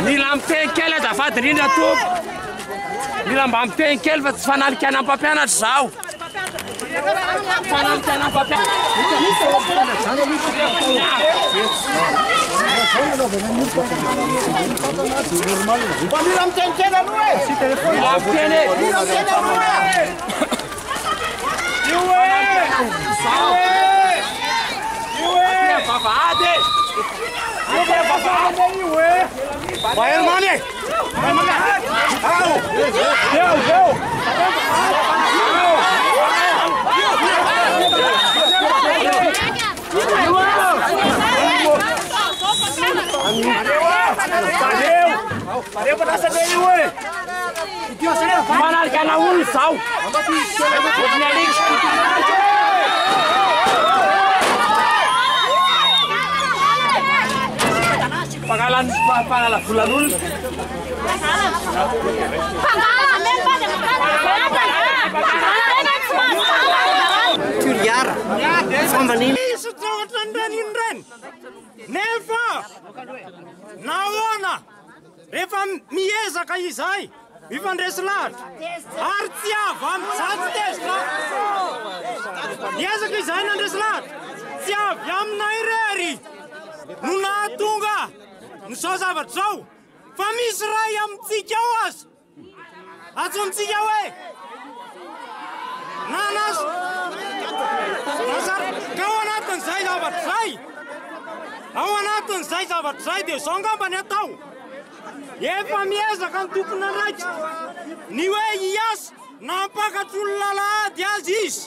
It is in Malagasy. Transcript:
Mila mitehin-kely azafady indrindra tompo. Mila mba mitehin-kely fa tsy fanalikana amin'ny mpampianatra zao. Fanalikana amin'ny mpampianatra. Mila mitehin-kely aloha e! Mila miteny. Mila mitehin aloha e! Io e! Vavahady! Vavahady io e! Vai Hermane! Deu! Pareu pra dança dele, ué! Manalika olo zao! Pangalan volan'olona. Tuliara! Fambanina! Isso trôvatra andran'iny nefa nahoana rehefa miezaka izay mifandresy lahatra ary tsy avy amin'ny zatsy tezitra miezaka izay nandresy lahatra tsy avy aminay rery no nahatonga nizao zavatra zao fa misy ray amintsika ao azy atsontsika hoe Ao anatin'izay zavatra zay! Ao anatin'izay zavatra zay dia zao angambany atao! Efa miezaka ny tompona raiky ny hoe hiasa nampakatry olona lahady azy izy!